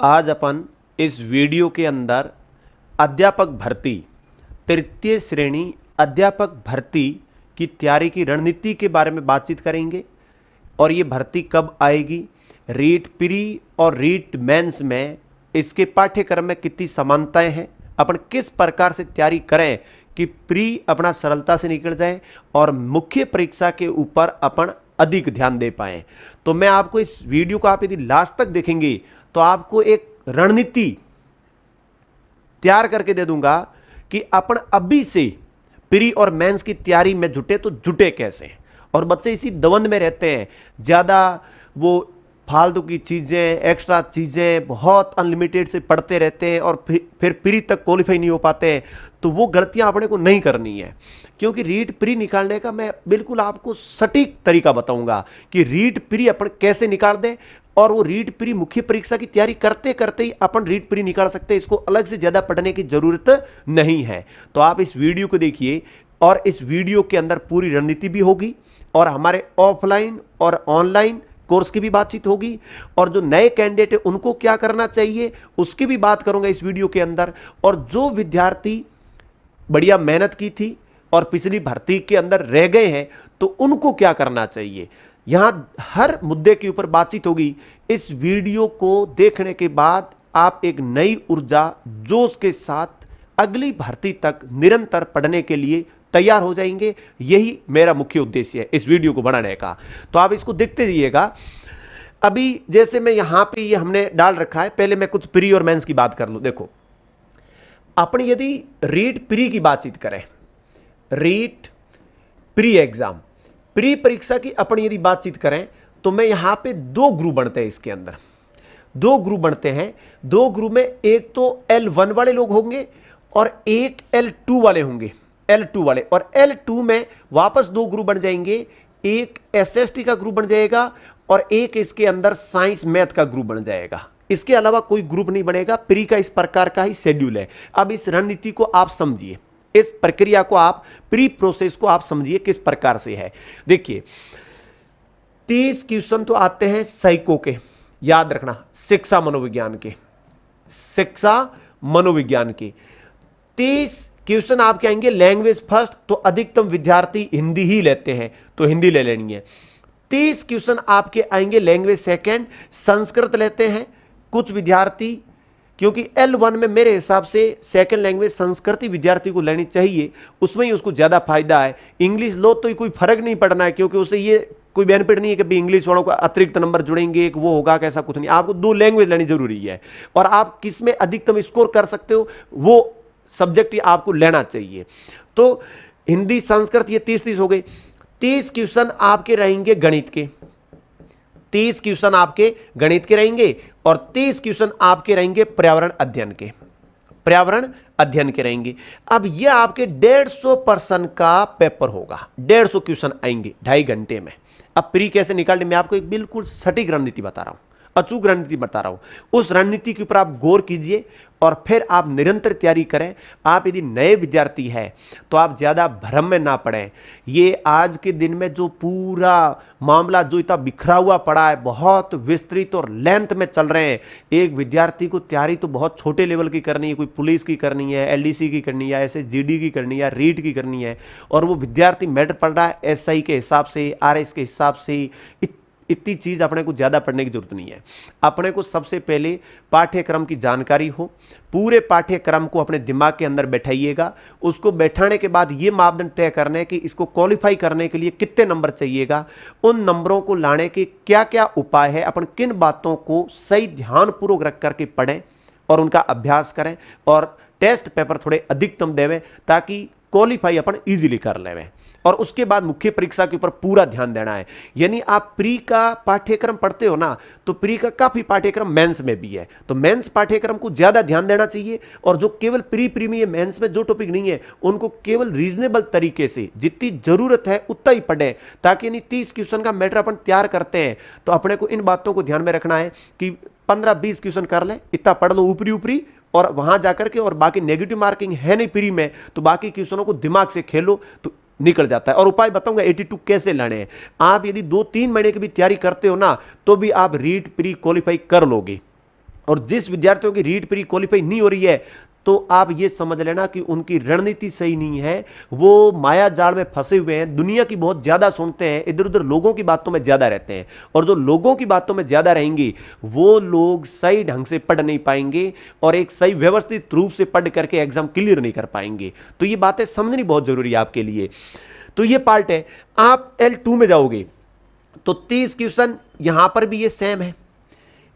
आज अपन इस वीडियो के अंदर अध्यापक भर्ती तृतीय श्रेणी अध्यापक भर्ती की तैयारी की रणनीति के बारे में बातचीत करेंगे और ये भर्ती कब आएगी, रीट प्री और रीट मेंस में इसके पाठ्यक्रम में कितनी समानताएं हैं, अपन किस प्रकार से तैयारी करें कि प्री अपना सरलता से निकल जाए और मुख्य परीक्षा के ऊपर अपन अधिक ध्यान दे पाएं। तो मैं आपको इस वीडियो को आप यदि लास्ट तक देखेंगे तो आपको एक रणनीति तैयार करके दे दूंगा कि अपन अभी से प्री और मेंस की तैयारी में जुटे तो जुटे कैसे। और बच्चे इसी दवंद में रहते हैं, ज़्यादा वो फालतू की चीज़ें एक्स्ट्रा चीज़ें बहुत अनलिमिटेड से पढ़ते रहते हैं और फिर प्री तक क्वालिफाई नहीं हो पाते हैं। तो वो गलतियां अपने को नहीं करनी है, क्योंकि रीट प्री निकालने का मैं बिल्कुल आपको सटीक तरीका बताऊंगा कि रीट प्री अपन कैसे निकाल दें और वो रीट प्री मुख्य परीक्षा की तैयारी करते करते ही अपन रीट प्री निकाल सकते हैं। इसको अलग से ज़्यादा पढ़ने की जरूरत नहीं है। तो आप इस वीडियो को देखिए और इस वीडियो के अंदर पूरी रणनीति भी होगी और हमारे ऑफलाइन और ऑनलाइन कोर्स की भी बातचीत होगी और जो नए कैंडिडेट है उनको क्या करना चाहिए उसकी भी बात करूंगा इस वीडियो के अंदर। और जो विद्यार्थी बढ़िया मेहनत की थी और पिछली भर्ती के अंदर रह गए हैं तो उनको क्या करना चाहिए, यहां हर मुद्दे के ऊपर बातचीत होगी। इस वीडियो को देखने के बाद आप एक नई ऊर्जा जोश के साथ अगली भर्ती तक निरंतर पढ़ने के लिए तैयार हो जाएंगे। यही मेरा मुख्य उद्देश्य है इस वीडियो को बनाने का। तो आप इसको देखते जाइएगा। अभी जैसे मैं यहां पे ये हमने डाल रखा है, पहले मैं कुछ प्री और मेंस की बात कर लूं। देखो, अपन यदि रीट प्री की बातचीत करें, रीट प्री एग्जाम प्री परीक्षा की अपन यदि बातचीत करें तो मैं यहां पे दो ग्रुप बनते हैं। इसके अंदर दो ग्रुप बनते हैं। दो ग्रुप में एक तो L1 वाले लोग होंगे और एक L2 वाले होंगे। L2 वाले और L2 में वापस दो ग्रुप बन जाएंगे। एक SST का ग्रुप बन जाएगा और एक इसके अंदर साइंस मैथ का ग्रुप बन जाएगा। इसके अलावा कोई ग्रुप नहीं बनेगा। प्री का इस प्रकार का ही शेड्यूल है। अब इस रणनीति को आप समझिए, इस प्रक्रिया को आप प्री प्रोसेस को आप समझिए किस प्रकार से है। देखिए, 30 क्वेश्चन तो आते हैं साइको के, याद रखना, शिक्षा मनोविज्ञान के, शिक्षा मनोविज्ञान के 30 क्वेश्चन आपके आएंगे लैंग्वेज फर्स्ट। तो अधिकतम विद्यार्थी हिंदी ही लेते हैं तो हिंदी ले लेनी है। 30 क्वेश्चन आपके आएंगे लैंग्वेज सेकंड, संस्कृत लेते हैं कुछ विद्यार्थी, क्योंकि L1 में मेरे हिसाब से सेकंड लैंग्वेज संस्कृत विद्यार्थी को लेनी चाहिए, उसमें ही उसको ज़्यादा फायदा है। इंग्लिश लो तो कोई फर्क नहीं पड़ना है, क्योंकि उससे ये कोई बेनिफिट नहीं है कि इंग्लिश वालों को अतिरिक्त नंबर जुड़ेंगे, एक वो होगा कैसा कुछ नहीं। आपको दो लैंग्वेज लेनी जरूरी है और आप किस में अधिकतम स्कोर कर सकते हो वो सब्जेक्ट आपको लेना चाहिए। तो हिंदी संस्कृत ये 30 हो गए। 30 क्वेश्चन आपके रहेंगे गणित के, 30 क्वेश्चन आपके गणित के रहेंगे और 30 क्वेश्चन आपके रहेंगे पर्यावरण अध्ययन के, पर्यावरण अध्ययन के रहेंगे। अब ये आपके 150% का पेपर होगा, 150 क्वेश्चन आएंगे 2.5 घंटे में। अब प्री कैसे निकालने मैं आपको एक बिल्कुल सटीक रणनीति बता रहा हूं, अचूक रणनीति बता रहा हूं। उस रणनीति के ऊपर आप गौर कीजिए और फिर आप निरंतर तैयारी करें। आप यदि नए विद्यार्थी हैं तो आप ज़्यादा भ्रम में ना पड़ें। ये आज के दिन में जो पूरा मामला जो इतना बिखरा हुआ पड़ा है, बहुत विस्तृत और लेंथ में चल रहे हैं। एक विद्यार्थी को तैयारी तो बहुत छोटे लेवल की करनी है, कोई पुलिस की करनी है, LDC की करनी है, SSGD की करनी है, रीट की करनी है, और वो विद्यार्थी मैटर पढ़ रहा है SI के हिसाब से, RS के हिसाब से। इतनी चीज़ अपने को ज़्यादा पढ़ने की जरूरत नहीं है। अपने को सबसे पहले पाठ्यक्रम की जानकारी हो, पूरे पाठ्यक्रम को अपने दिमाग के अंदर बैठाइएगा। उसको बैठाने के बाद ये मापदंड तय करने कि इसको क्वालिफाई करने के लिए कितने नंबर चाहिएगा, उन नंबरों को लाने के क्या क्या उपाय है, अपन किन बातों को सही ध्यानपूर्वक रख करके पढ़ें और उनका अभ्यास करें और टेस्ट पेपर थोड़े अधिकतम देवें ताकि क्वालिफाई अपन ईजिली कर लेवें। और उसके बाद मुख्य परीक्षा के ऊपर पूरा ध्यान देना है। यानी आप प्री का पाठ्यक्रम पढ़ते हो ना, तो प्री का काफी पाठ्यक्रम मेंस में भी है, तो मेंस पाठ्यक्रम को ज्यादा ध्यान देना चाहिए। और जो केवल प्री में मेंस में जो टॉपिक नहीं है उनको केवल रीजनेबल तरीके से जितनी जरूरत है उतना ही पढ़ें, ताकि यानी 30 क्वेश्चन का मैटर अपन तैयार करते हैं तो अपने को इन बातों को ध्यान में रखना है कि 15-20 क्वेश्चन कर लें, इतना पढ़ लो ऊपरी ऊपरी, और वहां जाकर के, और बाकी नेगेटिव मार्किंग है नहीं प्री में, तो बाकी क्वेश्चनों को दिमाग से खेलो तो निकल जाता है। और उपाय बताऊंगा 82 कैसे लाने हैं। आप यदि 2-3 महीने की भी तैयारी करते हो ना तो भी आप रीट प्री क्वालिफाई कर लोगे। और जिस विद्यार्थियों की रीट प्री क्वालिफाई नहीं हो रही है, तो आप ये समझ लेना कि उनकी रणनीति सही नहीं है, वो माया जाल में फंसे हुए हैं, दुनिया की बहुत ज्यादा सुनते हैं, इधर उधर लोगों की बातों में ज्यादा रहते हैं, और जो लोगों की बातों में ज्यादा रहेंगे वो लोग सही ढंग से पढ़ नहीं पाएंगे और एक सही व्यवस्थित रूप से पढ़ करके एग्जाम क्लियर नहीं कर पाएंगे। तो ये बातें समझनी बहुत जरूरी है आपके लिए। तो ये पार्ट है। आप L2 में जाओगे तो 30 क्वेश्चन यहां पर भी ये सेम है,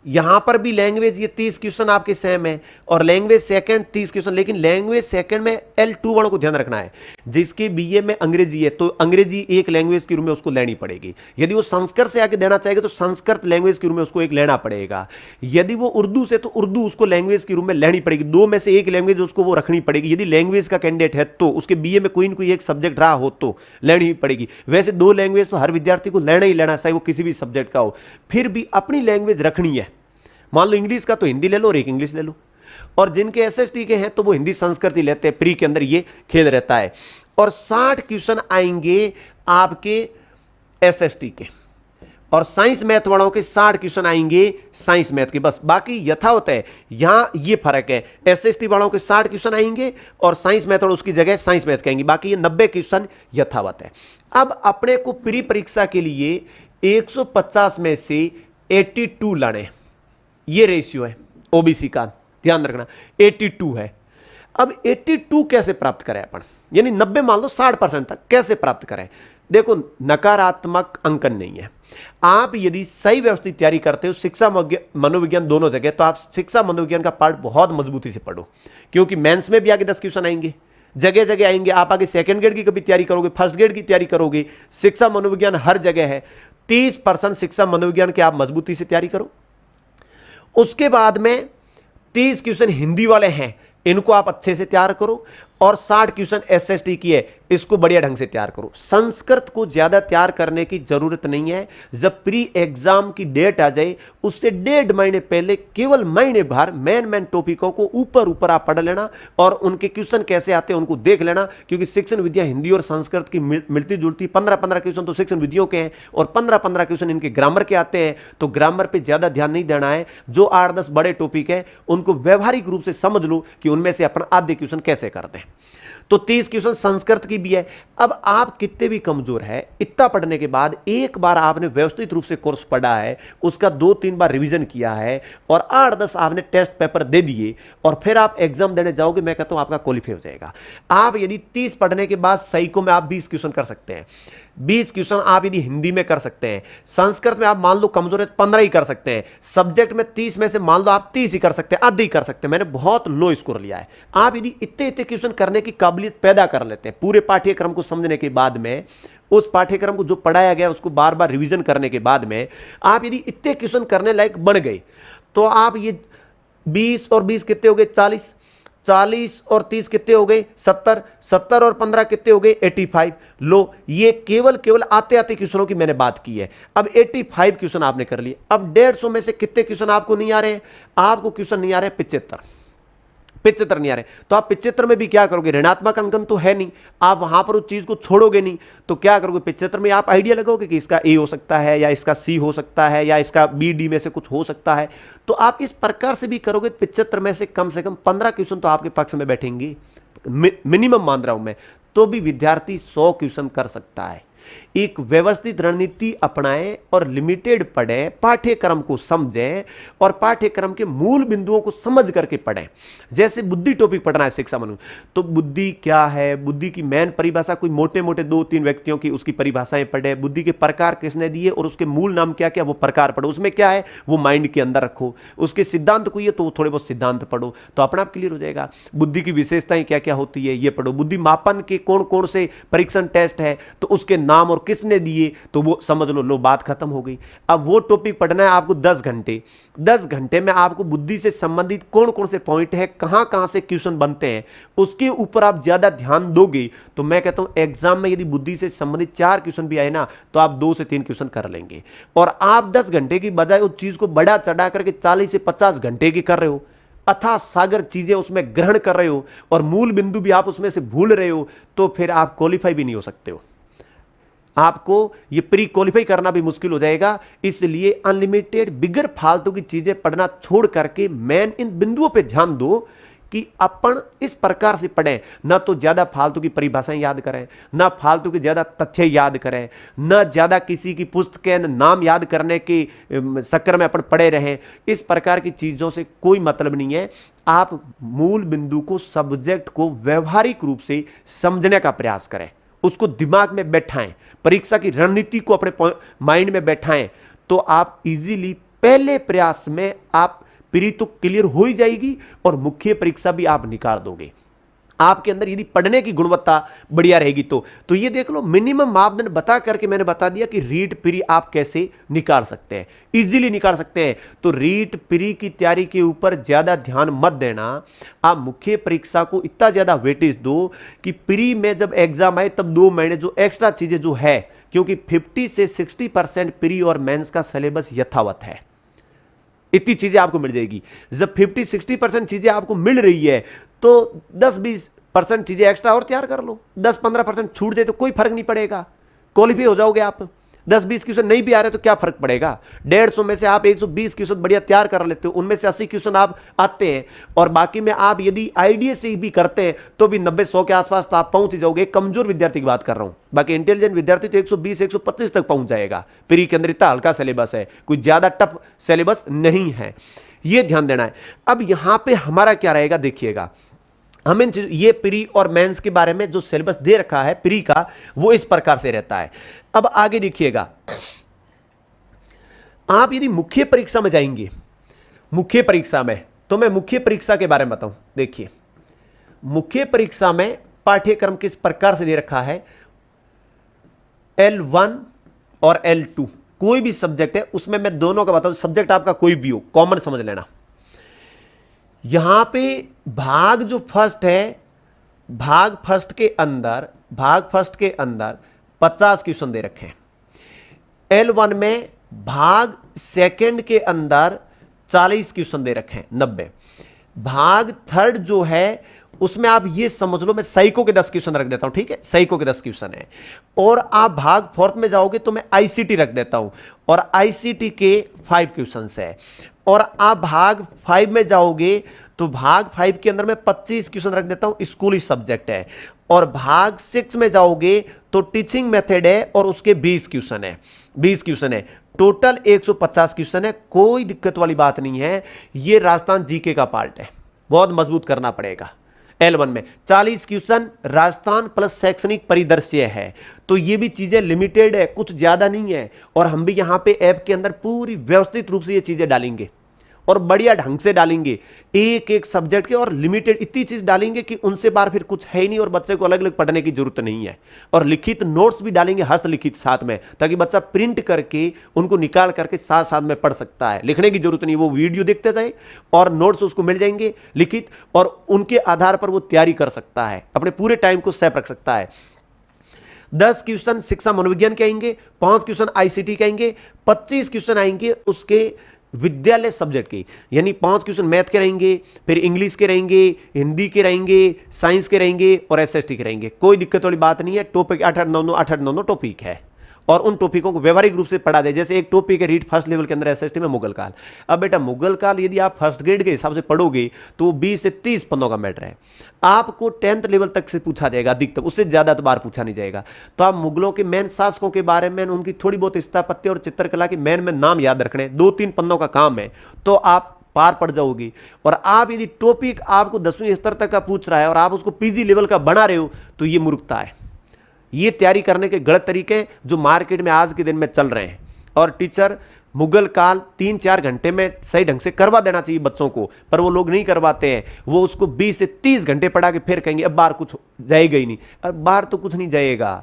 यहां पर भी लैंग्वेज ये 30 क्वेश्चन आपके सेम है, और लैंग्वेज सेकंड 30 क्वेश्चन। लेकिन लैंग्वेज सेकंड में L2 वालों को ध्यान रखना है, जिसके बीए में अंग्रेजी है तो अंग्रेजी एक लैंग्वेज के रूप में उसको लेनी पड़ेगी। यदि वो संस्कृत से आके देना चाहेगा तो संस्कृत लैंग्वेज के रूप में उसको एक लेना पड़ेगा। यदि वो उर्दू से तो उर्दू उसको लैंग्वेज के रूप में लेनी पड़ेगी। दो में से एक लैंग्वेज उसको वो रखनी पड़ेगी। यदि लैंग्वेज का कैंडिडेट है तो उसके बीए में कोई ना कोई एक सब्जेक्ट रहा हो तो लेनी पड़ेगी। वैसे 2 लैंग्वेज तो हर विद्यार्थी को लेना ही लेना, चाहे वो किसी भी सब्जेक्ट का हो। फिर भी अपनी लैंग्वेज रखनी है। मान लो इंग्लिश का तो हिंदी ले लो और एक इंग्लिश ले लो, और जिनके एसएसटी के हैं तो वो हिंदी संस्कृत ही लेते हैं। प्री के अंदर ये खेल रहता है। और 60 क्वेश्चन आएंगे आपके एसएसटी के, और साइंस मैथ वालों के 60 क्वेश्चन आएंगे साइंस मैथ के। बस बाकी यथावत है, यहां ये फर्क है। एसएसटी वालों के 60 क्वेश्चन आएंगे और साइंस मैथ वालों उसकी जगह साइंस मैथ कहेंगे। बाकी ये 90 क्वेश्चन यथावत है। अब अपने को प्री परीक्षा के लिए 150 में से 82 लाने, ये रेशियो है ओबीसी का, ध्यान रखना 82 है। अब 82 कैसे प्राप्त करें अपन, यानी 90 मान लो 60% तक कैसे प्राप्त करें। देखो नकारात्मक अंकन नहीं है। आप यदि सही व्यवस्थित तैयारी करते हो शिक्षा मनोविज्ञान दोनों जगह, तो आप शिक्षा मनोविज्ञान का पार्ट बहुत मजबूती से पढ़ो, क्योंकि मेंस में भी आगे 10 क्वेश्चन आएंगे, जगह जगह आएंगे। आप आगे सेकंड ग्रेड की कभी तैयारी करोगे, फर्स्ट ग्रेड की तैयारी करोगे, शिक्षा मनोविज्ञान हर जगह है। 30% शिक्षा मनोविज्ञान के आप मजबूती से तैयारी करो। उसके बाद में 30 क्वेश्चन हिंदी वाले हैं, इनको आप अच्छे से तैयार करो, और 60 क्वेश्चन एसएसटी की है, इसको बढ़िया ढंग से तैयार करो। संस्कृत को ज्यादा तैयार करने की जरूरत नहीं है। जब प्री एग्जाम की डेट आ जाए उससे 1.5 महीने पहले केवल महीने भर मेन टॉपिकों को ऊपर ऊपर आप पढ़ लेना, और उनके क्वेश्चन कैसे आते हैं उनको देख लेना। क्योंकि शिक्षण विद्या हिंदी और संस्कृत की मिलती जुलती 15-15 क्वेश्चन तो शिक्षण विधियों के हैं, और 15-15 क्वेश्चन इनके ग्रामर के आते हैं। तो ग्रामर पर ज्यादा ध्यान नहीं देना है। जो 8-10 बड़े टॉपिक है उनको व्यवहारिक रूप से समझ लो कि उनमें से अपन आधे क्वेश्चन कैसे करते हैं। तो 30 क्वेश्चन संस्कृत की भी है। अब आप कितने भी कमजोर है, इतना पढ़ने के बाद एक बार आपने व्यवस्थित रूप से कोर्स पढ़ा है, उसका 2-3 बार रिवीजन किया है, और 8-10 आपने टेस्ट पेपर दे दिए, और फिर आप एग्जाम देने जाओगे, मैं कहता हूं आपका क्वालिफाई हो जाएगा। आप यदि 30 पढ़ने के बाद सही को में आप 20 क्वेश्चन कर सकते हैं। 20 क्वेश्चन आप यदि हिंदी में कर सकते हैं, संस्कृत में आप मान लो कमजोर है 15 ही कर सकते हैं, सब्जेक्ट में 30 में से मान लो आप 30 ही कर सकते हैं, आधे ही कर सकते हैं। मैंने बहुत लो स्कोर लिया है। आप यदि इतने इतने क्वेश्चन करने की काबिलियत पैदा कर लेते हैं, पूरे पाठ्यक्रम को समझने के बाद में, उस पाठ्यक्रम को जो पढ़ाया गया उसको बार बार रिवीजन करने के बाद में आप यदि इतने क्वेश्चन करने लायक बन गए, तो आप ये 20 और 20 कितने हो गए 40, 40 और 30 कितने हो गए 70, 70 और 15 कितने हो गए 85। लो, ये केवल आते आते क्वेश्चनों की मैंने बात की है। अब 85 क्वेश्चन आपने कर लिए। अब 150 में से कितने क्वेश्चन आपको नहीं आ रहे हैं? आपको क्वेश्चन नहीं आ रहे 75 नहीं आ रहे। तो आप 75 में भी क्या करोगे? ऋणात्मक अंकन तो है नहीं, आप वहां पर उस चीज को छोड़ोगे नहीं, तो क्या करोगे? 75 में आप आइडिया लगाओगे कि इसका ए हो सकता है, या इसका सी हो सकता है, या इसका बी डी में से कुछ हो सकता है। तो आप इस प्रकार से भी करोगे। 75 में से कम 15 क्वेश्चन तो आपके पक्ष में बैठेंगे, मिनिमम मान रहा हूं मैं, तो भी विद्यार्थी 100 क्वेश्चन कर सकता है। एक व्यवस्थित रणनीति अपनाएं और लिमिटेड पढ़ें, पाठ्यक्रम को समझें और पाठ्यक्रम के मूल बिंदुओं को समझ करके पढ़ें। जैसे बुद्धि टॉपिक पढ़ना है शिक्षा मनु, तो बुद्धि क्या है, बुद्धि की मेन परिभाषा, कोई मोटे मोटे 2-3 व्यक्तियों की उसकी परिभाषाएं पढ़े, बुद्धि के प्रकार किसने दिए और उसके मूल नाम क्या क्या, वो प्रकार पढ़ो। उसमें क्या है वो माइंड के अंदर रखो। उसके सिद्धांत कोई है तो थोड़े बहुत सिद्धांत पढ़ो, तो अपना आप क्लियर हो जाएगा। बुद्धि की विशेषताएं क्या क्या होती है ये पढ़ो। बुद्धि मापन के कौन कौन से परीक्षण टेस्ट है, तो उसके नाम और किसने दिए, तो वो समझ लो बात खत्म हो गई। अब वो टॉपिक पढ़ना है आपको 10 घंटे। 10 घंटे में आपको बुद्धि से संबंधित कौन कौन से पॉइंट है, कहां कहां से क्वेश्चन बनते हैं, उसके ऊपर आप ज्यादा ध्यान दोगे, तो मैं कहता हूं एग्जाम में यदि बुद्धि से संबंधित 4 क्वेश्चन भी आए ना, तो आप 2 से 3 क्वेश्चन कर लेंगे। और आप 10 घंटे की बजाय उस चीज को बढ़ा चढ़ा करके 40 से 50 घंटे की कर रहे हो, अथाह सागर चीजें उसमें ग्रहण कर रहे हो, और मूल बिंदु भी आप उसमें से भूल रहे हो, तो फिर आप क्वालिफाई भी नहीं हो सकते हो। आपको ये प्री क्वालिफाई करना भी मुश्किल हो जाएगा। इसलिए अनलिमिटेड बिगर फालतू की चीजें पढ़ना छोड़ करके मेन इन बिंदुओं पे ध्यान दो कि अपन इस प्रकार से पढ़ें, ना तो ज्यादा फालतू की परिभाषाएं याद करें, ना फालतू के ज्यादा तथ्य याद करें, ना ज्यादा किसी की पुस्तक के नाम याद करने के चक्कर में अपन पड़े रहें। इस प्रकार की चीजों से कोई मतलब नहीं है। आप मूल बिंदु को, सब्जेक्ट को व्यवहारिक रूप से समझने का प्रयास करें, उसको दिमाग में बैठाएं, परीक्षा की रणनीति को अपने माइंड में बैठाएं, तो आप इजीली पहले प्रयास में आप प्री तो क्लियर हो ही जाएगी और मुख्य परीक्षा भी आप निकाल दोगे। आपके अंदर यदि पढ़ने की गुणवत्ता बढ़िया रहेगी तो ये देख लो, मिनिमम मापदंड बता करके मैंने बता दिया कि रीट प्री आप कैसे निकाल सकते हैं, इजीली निकाल सकते हैं। तो रीट प्री की तैयारी के ऊपर ज्यादा ध्यान मत देना, आप मुख्य परीक्षा को इतना ज्यादा वेटेज दो कि प्री में जब एग्जाम आए तब 2 महीने जो एक्स्ट्रा चीजें जो है, क्योंकि 50 से 60% प्री और मेंस का सिलेबस यथावत है, इतनी चीजें आपको मिल जाएगी। जब 50-60% चीजें आपको मिल रही है तो 10-20% चीजें एक्स्ट्रा और तैयार कर लो। 10-15% छूट जाए तो कोई फर्क नहीं पड़ेगा, क्वालिफाई हो जाओगे आप। 10-20 क्वेश्चन नहीं भी आ रहे तो क्या फर्क पड़ेगा। 150 में से आप 120 क्वेश्चन बढ़िया तैयार कर लेते हो, उनमें से 80 क्वेश्चन आप आते हैं, और बाकी में आप यदि आईडीएस से भी करते हैं तो भी 90-100 के आसपास तो आप पहुंच ही जाओगे। कमजोर विद्यार्थी की बात कर रहा हूं, बाकी इंटेलिजेंट विद्यार्थी तो 120-125 तक पहुंच जाएगा। प्री के अंदर इतना हल्का सिलेबस है, कोई ज्यादा टफ सिलेबस नहीं है, यह ध्यान देना है। अब यहां पर हमारा क्या रहेगा देखिएगा, हमें ये प्री और मेंस के बारे में जो सिलेबस दे रखा है प्री का, वो इस प्रकार से रहता है। अब आगे देखिएगा, आप यदि मुख्य परीक्षा में जाएंगे, मुख्य परीक्षा में, तो मैं मुख्य परीक्षा के बारे में बताऊं। देखिए, मुख्य परीक्षा में पाठ्यक्रम किस प्रकार से दे रखा है। L1 और L2 कोई भी सब्जेक्ट है उसमें मैं दोनों का बताऊं, सब्जेक्ट आपका कोई भी हो, कॉमन समझ लेना। यहां पे भाग जो फर्स्ट है, भाग फर्स्ट के अंदर 50 क्वेश्चन दे रखे हैं। L1 में भाग सेकंड के अंदर 40 क्वेश्चन दे रखे हैं, 90। भाग थर्ड जो है उसमें आप ये समझ लो, मैं साइको के 10 क्वेश्चन रख देता हूं, ठीक है, साइको के 10 क्वेश्चन है। और आप भाग फोर्थ में जाओगे तो मैं आईसीटी रख देता हूं, और आईसीटी के 5 क्वेश्चन है। और आप भाग 5 में जाओगे तो भाग 5 के अंदर मैं 25 क्वेश्चन रख देता हूं, स्कूली सब्जेक्ट है। और भाग 6 में जाओगे तो टीचिंग मेथड है और उसके 20 क्वेश्चन है, 20 क्वेश्चन है। टोटल 150 क्वेश्चन है, कोई दिक्कत वाली बात नहीं है। ये राजस्थान जीके का पार्ट है, बहुत मजबूत करना पड़ेगा। L1 में 40 क्वेश्चन राजस्थान प्लस शैक्षणिक परिदृश्य है, तो ये भी चीजें लिमिटेड है, कुछ ज्यादा नहीं है। और हम भी यहां पे ऐप के अंदर पूरी व्यवस्थित रूप से ये चीजें डालेंगे और बढ़िया ढंग से डालेंगे, एक एक सब्जेक्ट के, और लिमिटेड इतनी चीज डालेंगे कि उनसे बाहर फिर कुछ है ही नहीं, और बच्चे को अलग अलग पढ़ने की जरूरत नहीं है। और लिखित नोट्स भी डालेंगे, हस्तलिखित साथ में, ताकि बच्चा प्रिंट करके उनको निकाल करके साथ साथ में पढ़ सकता है। लिखने की जरूरत नहीं, वो वीडियो देखते जाए और नोट्स उसको मिल जाएंगे लिखित, और उनके आधार पर वो तैयारी कर सकता है, अपने पूरे टाइम को सेव रख सकता है। 10 क्वेश्चन शिक्षा मनोविज्ञान के आएंगे, 5 क्वेश्चन आईसीटी के आएंगे, 25 क्वेश्चन आएंगे उसके विद्यालय सब्जेक्ट के, यानी 5 क्वेश्चन मैथ के रहेंगे, फिर इंग्लिश के रहेंगे, हिंदी के रहेंगे, साइंस के रहेंगे और एसएसटी के रहेंगे। कोई दिक्कत वाली बात नहीं है। टॉपिक 8-9 टॉपिक है, और उन टॉपिकों को व्यवहारिक रूप से पढ़ा जाए। जैसे एक टॉपिक है रीट फर्स्ट लेवल के अंदर एसएसटी में मुगल काल। अब बेटा मुगल काल यदि आप फर्स्ट ग्रेड के हिसाब से पढ़ोगे तो 20 से 30 पन्नों का मैटर है। आपको 10th लेवल तक से पूछा जाएगा अधिकतम, उससे ज्यादा तो बार पूछा नहीं जाएगा। तो आप मुगलों के मेन शासकों के बारे में, उनकी थोड़ी बहुत स्थापत्य और चित्रकला के मेन में नाम याद रखने, 2-3 पन्नों का काम है, तो आप पार पड़ जाओगी। और आप यदि टॉपिक आपको 10वीं स्तर तक का पूछ रहा है और आप उसको पीजी लेवल का बना रहे हो तो ये मूर्खता है। ये तैयारी करने के गलत तरीके जो मार्केट में आज के दिन में चल रहे हैं। और टीचर मुगल काल 3-4 घंटे में सही ढंग से करवा देना चाहिए बच्चों को, पर वो लोग नहीं करवाते हैं। वो उसको 20 से 30 घंटे पढ़ा के फिर कहेंगे अब बाहर कुछ जाएगा ही नहीं। अब बाहर तो कुछ नहीं जाएगा।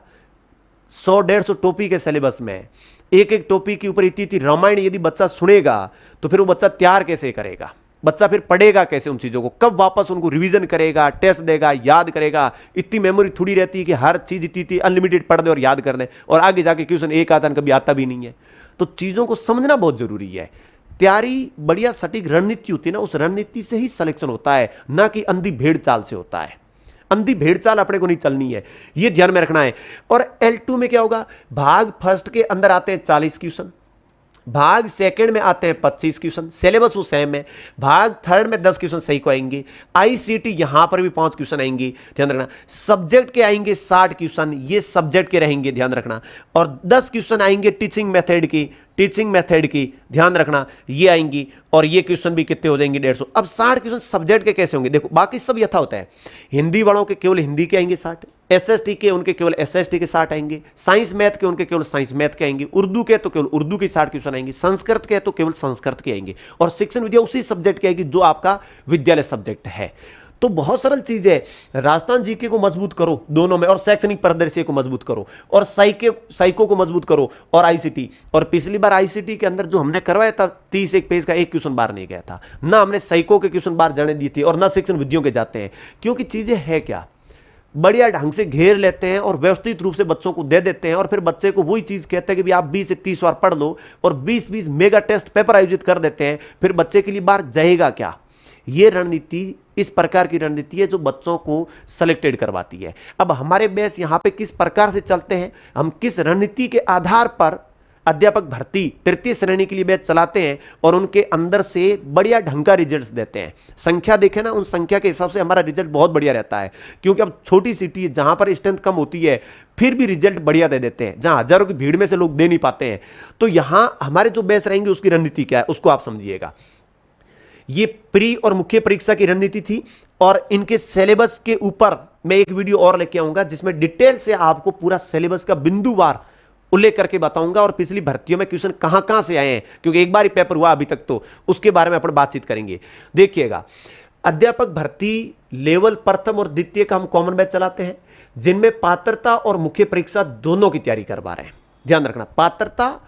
100-150 टॉपिक के सिलेबस में, एक एक टॉपिक के ऊपर इतनी रामायण यदि बच्चा सुनेगा तो फिर वो बच्चा तैयार कैसे करेगा, बच्चा फिर पढ़ेगा कैसे उन चीजों को, कब वापस उनको रिवीजन करेगा, टेस्ट देगा, याद करेगा। इतनी मेमोरी थोड़ी रहती है कि हर चीज इतनी अनलिमिटेड पढ़ दे और याद कर दे, और आगे जाके क्वेश्चन एक आता कभी आता भी नहीं है। तो चीजों को समझना बहुत जरूरी है। तैयारी बढ़िया सटीक रणनीति होती है ना, उस रणनीति से ही सिलेक्शन होता है, ना कि अंधी भेड़ चाल से होता है। अंधी भेड़ चाल अपने को नहीं चलनी है, ये ध्यान में रखना है। और L2 में क्या होगा, भाग फर्स्ट के अंदर आते हैं 40 क्वेश्चन, भाग सेकंड में आते हैं 25 क्वेश्चन, सिलेबस वो सेम है। भाग थर्ड में 10 क्वेश्चन सही को आएंगे। आईसीटी यहां पर भी 5 क्वेश्चन आएंगे, ध्यान रखना। सब्जेक्ट के आएंगे 60 क्वेश्चन, ये सब्जेक्ट के रहेंगे, ध्यान रखना। और 10 क्वेश्चन आएंगे टीचिंग मेथड की, ध्यान रखना, ये आएंगी। और ये क्वेश्चन भी कितने हो जाएंगे, 150। अब 60 क्वेश्चन सब्जेक्ट के कैसे होंगे, देखो बाकी सब यथा होता है। हिंदी वालों के केवल हिंदी के आएंगे 60, एसएसटी के उनके केवल एसएसटी के 60 आएंगे, साइंस मैथ के उनके केवल साइंस मैथ के आएंगे, उर्दू के तो केवल उर्दू के 60 क्वेश्चन आएंगे, संस्कृत के तो केवल संस्कृत के आएंगे, और शिक्षण विद्या उसी सब्जेक्ट की आएगी जो आपका विद्यालय सब्जेक्ट है। तो बहुत सरल चीज है, राजस्थान जीके को मजबूत करो दोनों में, और शैक्षणिक परिदृश्य को मजबूत करो, और साइको को मजबूत करो, और आईसीटी। और पिछली बार आईसीटी के अंदर जो हमने करवाया था 31 पेज का एक क्वेश्चन बार नहीं गया था, ना हमने साइको के क्वेश्चन बार जाने दिए थे, और ना शिक्षण विधियों के जाते हैं। क्योंकि चीजें है क्या, बढ़िया ढंग से घेर लेते हैं और व्यवस्थित रूप से बच्चों को दे देते हैं, और फिर बच्चे को वही चीज कहते हैं कि भी आप 20 से 30 बार पढ़ लो, और 20-20 मेगा टेस्ट पेपर आयोजित कर देते हैं। फिर बच्चे के लिए बार जाएगा क्या, ये रणनीति, इस प्रकार की रणनीति है जो बच्चों को सिलेक्टेड करवाती है। अब हमारे बेस यहां पे किस प्रकार से चलते हैं, हम किस रणनीति के आधार पर अध्यापक भर्ती तृतीय श्रेणी के लिए बैच चलाते हैं, और उनके अंदर से बढ़िया ढंग का रिजल्ट देते हैं। संख्या देखें ना, उन संख्या के हिसाब से हमारा रिजल्ट बहुत बढ़िया रहता है, क्योंकि अब छोटी सिटी है जहां पर स्ट्रेंथ कम होती है, फिर भी रिजल्ट बढ़िया दे देते हैं, जहां हजारों की भीड़ में से लोग दे नहीं पाते हैं। तो यहां हमारे जो बैच रहेंगे उसकी रणनीति क्या है, उसको आप समझिएगा। ये प्री और मुख्य परीक्षा की रणनीति थी, और इनके सिलेबस के ऊपर मैं एक वीडियो और लेके आऊंगा जिसमें डिटेल से आपको पूरा सिलेबस का बिंदुवार उल्लेख करके बताऊंगा, और पिछली भर्तियों में क्वेश्चन कहां कहां से आए हैं, क्योंकि एक बार ही पेपर हुआ अभी तक, तो उसके बारे में अपन बातचीत करेंगे। देखिएगा, अध्यापक भर्ती लेवल प्रथम और द्वितीय का हम कॉमन बैच चलाते हैं, जिनमें पात्रता और मुख्य परीक्षा दोनों की तैयारी करवा रहे हैं। ध्यान रखना, पात्रता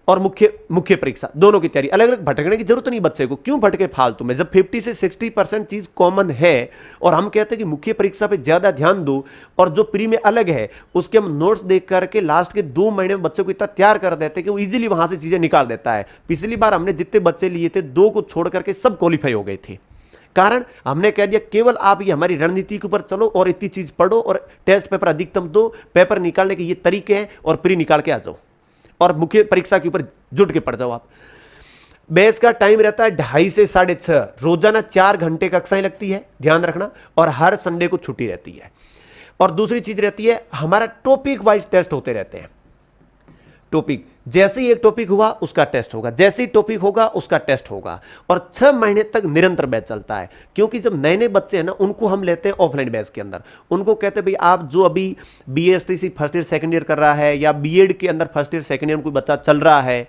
और मुख्य परीक्षा दोनों की तैयारी। अलग अलग भटकने की जरूरत नहीं बच्चे को, क्यों भटके फालतू में, जब 50 से 60% चीज कॉमन है, और हम कहते हैं कि मुख्य परीक्षा पे ज्यादा ध्यान दो, और जो प्री में अलग है उसके हम नोट्स देख करके लास्ट के 2 महीने में बच्चे को इतना तैयार कर देते हैं कि वो इजीली वहां से चीजें निकाल देता है। पिछली बार हमने जितने बच्चे लिए थे 2 को छोड़ करके सब क्वालिफाई हो गए थे, कारण हमने कह दिया केवल आप ये हमारी रणनीति के ऊपर चलो, और इतनी चीज पढ़ो, और टेस्ट पेपर अधिकतम दो, पेपर निकालने के ये तरीके हैं, और प्री निकाल के आ जाओ, और मुख्य परीक्षा के ऊपर जुट के पढ़ जाओ आप। बेस का टाइम रहता है 2:30 से 6:30, रोजाना 4 घंटे कक्षाएं लगती है, ध्यान रखना, और हर संडे को छुट्टी रहती है। और दूसरी चीज रहती है, हमारा टॉपिक वाइज टेस्ट होते रहते हैं। टॉपिक, जैसे ही एक टॉपिक हुआ उसका टेस्ट होगा, जैसे ही टॉपिक होगा उसका टेस्ट होगा, और 6 महीने तक निरंतर बैच चलता है। क्योंकि जब नए नए बच्चे हैं ना, उनको हम लेते हैं ऑफलाइन बैच के अंदर, उनको कहते हैं भाई आप जो अभी BSTC first year second year कर रहा है, या बीएड के अंदर फर्स्ट ईयर सेकंड ईयर में कोई बच्चा चल रहा है,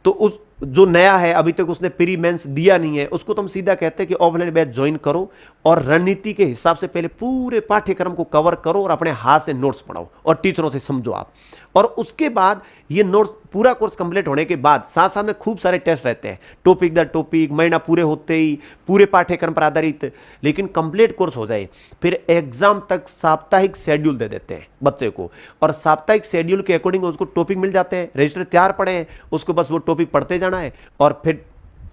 तो उस जो नया है अभी तक उसने प्री मेंस दिया नहीं है, उसको तो हम सीधा कहते हैं कि ऑफलाइन बैच ज्वाइन करो, और रणनीति के हिसाब से पहले पूरे पाठ्यक्रम को कवर करो, और अपने हाथ से नोट्स पढ़ाओ, और टीचरों से समझो आप। और उसके बाद ये नोट्स पूरा कोर्स कंप्लीट होने के बाद साथ साथ में खूब सारे टेस्ट रहते हैं, टॉपिक दर टॉपिक, महीना पूरे होते ही पूरे पाठ्यक्रम पर आधारित। लेकिन कंप्लीट कोर्स हो जाए फिर एग्जाम तक साप्ताहिक शेड्यूल दे देते हैं बच्चे को, और साप्ताहिक शेड्यूल के अकॉर्डिंग उसको टॉपिक मिल जाते हैं, रजिस्टर तैयार पड़े हैं, उसको बस वो टॉपिक पढ़ते जाना है, और फिर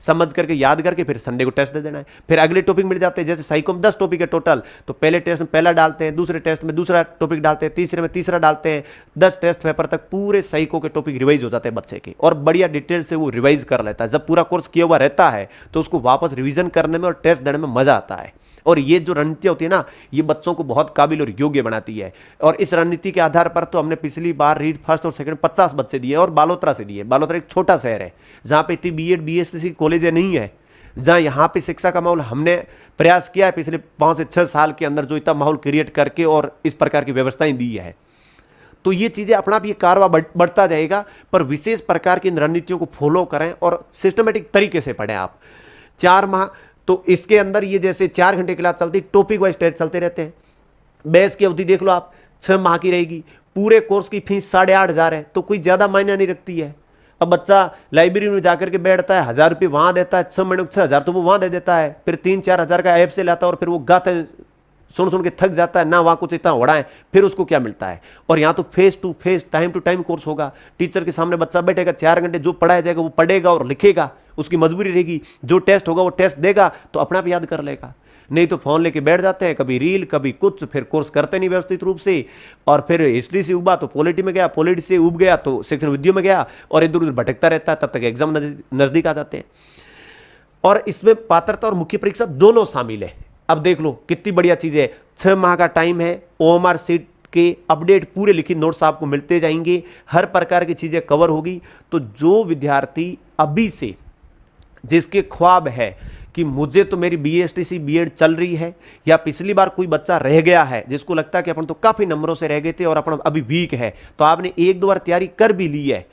समझ करके याद करके फिर संडे को टेस्ट दे देना है। फिर अगले टॉपिक मिल जाते हैं, जैसे साइको में 10 टॉपिक है टोटल, तो पहले टेस्ट में पहला डालते हैं, दूसरे टेस्ट में दूसरा टॉपिक डालते हैं, तीसरे में तीसरा डालते हैं, 10 टेस्ट पेपर तक पूरे साइको के टॉपिक रिवाइज हो जाते हैं बच्चे के, और बढ़िया डिटेल से वो रिवाइज कर लेता है। जब पूरा कोर्स किया हुआ रहता है तो उसको वापस रिविजन करने में और टेस्ट देने में मजा आता है। और ये जो रणनीति होती है ना, ये बच्चों को बहुत काबिल और योग्य बनाती है। और इस रणनीति के आधार पर तो हमने पिछली बार रीड फर्स्ट और सेकंड 50 बच्चे दिए, और बालोतरा से दिए। बालोतरा एक छोटा शहर है जहाँ पे इतनी बीएड बीएससी कॉलेज नहीं है, जहाँ यहाँ पे शिक्षा का माहौल हमने प्रयास किया है पिछले 5 से 6 साल के अंदर, जो इतना माहौल क्रिएट करके और इस प्रकार की व्यवस्थाएं दी है। तो ये चीज़ें अपना भी कारवा बढ़ता जाएगा, पर विशेष प्रकार की इन रणनीतियों को फॉलो करें और सिस्टमेटिक तरीके से पढ़ें आप। 4 माह तो इसके अंदर ये जैसे 4 घंटे क्लास चलती, टॉपिक वाइज टेस्ट चलते रहते हैं। बैच की अवधि देख लो आप, 6 माह की रहेगी। पूरे कोर्स की फीस 8,500 है, तो कोई ज़्यादा मायने नहीं रखती है। अब बच्चा लाइब्रेरी में जाकर के बैठता है, 1,000 रुपये वहाँ देता है, 6 महीने को 6,000 तो वो वहाँ दे देता है, फिर 3-4 हज़ार का ऐप से लाता है, और फिर वो गाता है, सुन के थक जाता है ना, वहाँ कुछ इतना होड़ा है, फिर उसको क्या मिलता है। और यहाँ तो face to face time to time course होगा, टीचर के सामने बच्चा बैठेगा, 4 घंटे जो पढ़ाया जाएगा वो पढ़ेगा और लिखेगा, उसकी मजबूरी रहेगी। जो टेस्ट होगा वो टेस्ट देगा तो अपना आप याद कर लेगा। नहीं तो फोन लेके बैठ जाते हैं, कभी रील कभी कुछ, फिर कोर्स करते नहीं व्यवस्थित रूप से, और फिर हिस्ट्री से उबा तो पॉलिटी में गया, पॉलिटी से उब गया तो शिक्षण विद्या में गया, और इधर उधर भटकता रहता है, तब तक एग्जाम नजदीक आ जाते हैं। और इसमें पात्रता और मुख्य परीक्षा दोनों शामिल है। अब देख लो कितनी बढ़िया चीज है, 6 माह का टाइम है, ओएमआर सीट के अपडेट पूरे लिखित नोट्स आपको मिलते जाएंगे, हर प्रकार की चीजें कवर होगी। तो जो विद्यार्थी अभी से जिसके ख्वाब है कि मुझे तो मेरी बीएसटीसी बीएड चल रही है, या पिछली बार कोई बच्चा रह गया है जिसको लगता है कि अपन तो काफी नंबरों से रह गए थे और अपन अभी वीक है, तो आपने 1-2 बार तैयारी कर भी ली है,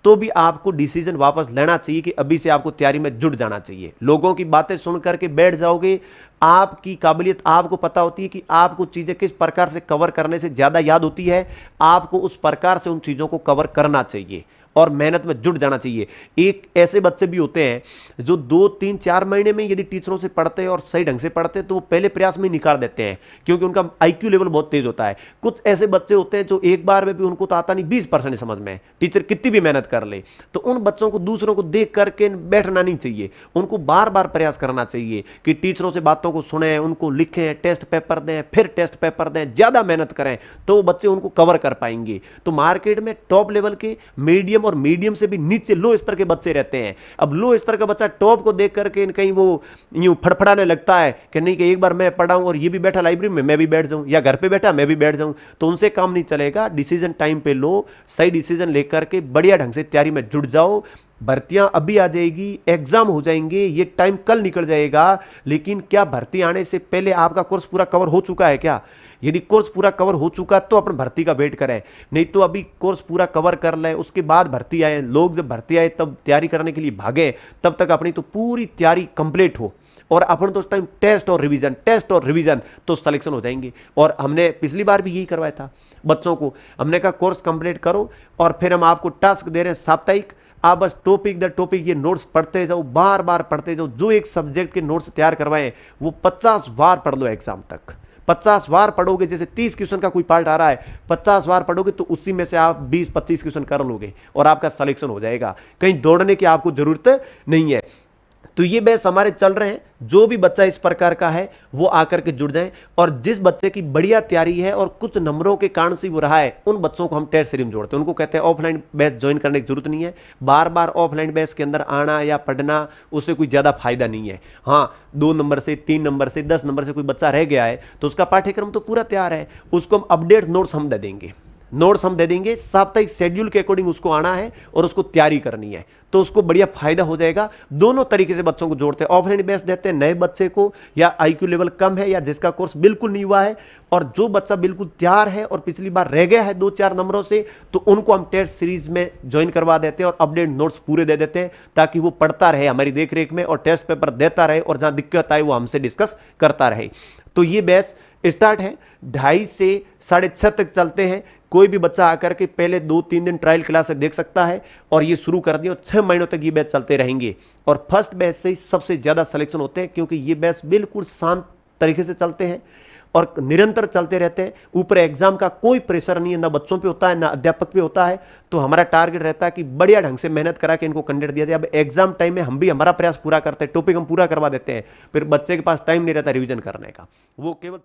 तो भी आपको डिसीजन वापस लेना चाहिए कि अभी से आपको तैयारी में जुट जाना चाहिए। लोगों की बातें सुन करके बैठ जाओगे, आपकी काबिलियत आपको पता होती है कि आपको चीजें किस प्रकार से कवर करने से ज्यादा याद होती है, आपको उस प्रकार से उन चीजों को कवर करना चाहिए और मेहनत में जुट जाना चाहिए। एक ऐसे बच्चे भी होते हैं जो 2-3-4 महीने में यदि टीचरों से पढ़ते हैं और सही ढंग से पढ़ते हैं तो वो पहले प्रयास में निकाल देते हैं, क्योंकि उनका आईक्यू लेवल बहुत तेज होता है। कुछ ऐसे बच्चे होते हैं जो एक बार में भी उनको तो आता नहीं, 20% समझ में, टीचर कितनी भी मेहनत कर ले। तो उन बच्चों को दूसरों को देख करके बैठना नहीं चाहिए, उनको बार बार प्रयास करना चाहिए कि टीचरों से बातों को सुने, उनको लिखें, टेस्ट पेपर दें, फिर टेस्ट पेपर दें, ज्यादा मेहनत करें, तो वो बच्चे उनको कवर कर पाएंगे। तो मार्केट में टॉप लेवल के, मीडियम और मीडियम से भी नीचे लो स्तर के बच्चे रहते हैं। अब लो स्तर का बच्चा टॉप को देख करके कहीं वो यूं फड़फड़ाने लगता है कि नहीं कि एक बार मैं पढ़ाऊं और ये भी बैठा लाइब्रेरी में, मैं भी बैठ जाऊं, या घर पे बैठा मैं भी बैठ जाऊं, तो उनसे काम नहीं चलेगा। डिसीजन टाइम पे लो, सही डिसीजन लेकर के बढ़िया ढंग से तैयारी में जुट जाओ। भर्तियां अभी आ जाएगी, एग्जाम हो जाएंगे, ये टाइम कल निकल जाएगा, लेकिन क्या भर्ती आने से पहले आपका कोर्स पूरा कवर हो चुका है क्या? यदि कोर्स पूरा कवर हो चुका तो अपन भर्ती का वेट करें, नहीं तो अभी कोर्स पूरा कवर कर लें, उसके बाद भर्ती आए। लोग जब भर्ती आए तब तैयारी करने के लिए भागे, तब तक अपनी तो पूरी तैयारी कंप्लीट हो, और अपन तो उस टाइम टेस्ट और रिवीजन तो सिलेक्शन हो जाएंगे। और हमने पिछली बार भी यही करवाया था बच्चों को, हमने कहा कोर्स कंप्लीट करो और फिर हम आपको टास्क दे रहे हैं साप्ताहिक, आप बस टॉपिक दर टॉपिक ये नोट्स पढ़ते जाओ, बार बार पढ़ते जाओ। जो एक सब्जेक्ट के नोट्स तैयार करवाएं वो 50 बार पढ़ लो एग्जाम तक। 50 बार पढ़ोगे, जैसे 30 क्वेश्चन का कोई पार्ट आ रहा है, 50 बार पढ़ोगे तो उसी में से आप 20-25 क्वेश्चन कर लोगे और आपका सिलेक्शन हो जाएगा। कहीं दौड़ने की आपको जरूरत नहीं है। तो ये बैच हमारे चल रहे हैं, जो भी बच्चा इस प्रकार का है वो आकर के जुड़ जाए, और जिस बच्चे की बढ़िया तैयारी है और कुछ नंबरों के कारण से वो रहा है, उन बच्चों को हम टेस्ट सीरीज में जोड़ते हैं। उनको कहते हैं ऑफलाइन बैच ज्वाइन करने की जरूरत नहीं है, बार बार ऑफलाइन बैच के अंदर आना या पढ़ना, उससे कोई ज्यादा फायदा नहीं है। हाँ, 2 नंबर से, 3 नंबर से, 10 नंबर से कोई बच्चा रह गया है तो उसका पाठ्यक्रम तो पूरा तैयार है, उसको हम अपडेट नोट्स हम दे देंगे, साप्ताहिक शेड्यूल के अकॉर्डिंग उसको आना है और उसको तैयारी करनी है, तो उसको बढ़िया फायदा हो जाएगा। दोनों तरीके से बच्चों को जोड़ते हैं, ऑफलाइन बेस देते हैं नए बच्चे को, या आईक्यू लेवल कम है या जिसका कोर्स बिल्कुल नहीं हुआ है, और जो बच्चा बिल्कुल तैयार है और पिछली बार रह गया है 2-4 नंबरों से, तो उनको हम टेस्ट सीरीज में ज्वाइन करवा देते हैं और अपडेट नोट्स पूरे दे देते हैं, ताकि वो पढ़ता रहे हमारी देखरेख में और टेस्ट पेपर देता रहे, और जहां दिक्कत आए वो हमसे डिस्कस करता रहे। तो ये बैच स्टार्ट है, 2:30 से 6:30 तक चलते हैं। कोई भी बच्चा आकर के पहले 2-3 दिन ट्रायल क्लास देख सकता है, और ये शुरू कर दिया, और 6 महीनों तक ये बैच चलते रहेंगे। और फर्स्ट बैच से ही सबसे ज्यादा सिलेक्शन होते हैं, क्योंकि ये बैच बिल्कुल शांत तरीके से चलते हैं और निरंतर चलते रहते हैं। ऊपर एग्जाम का कोई प्रेशर नहीं है, ना बच्चों पे होता है ना अध्यापक पे होता है। तो हमारा टारगेट रहता है कि बढ़िया ढंग से मेहनत करा के इनको कंटेंट दिया जाए। अब एग्जाम टाइम में हम भी हमारा प्रयास पूरा करते हैं, टॉपिक हम पूरा करवा देते हैं, फिर बच्चे के पास टाइम नहीं रहता रिवीजन करने का, वो केवल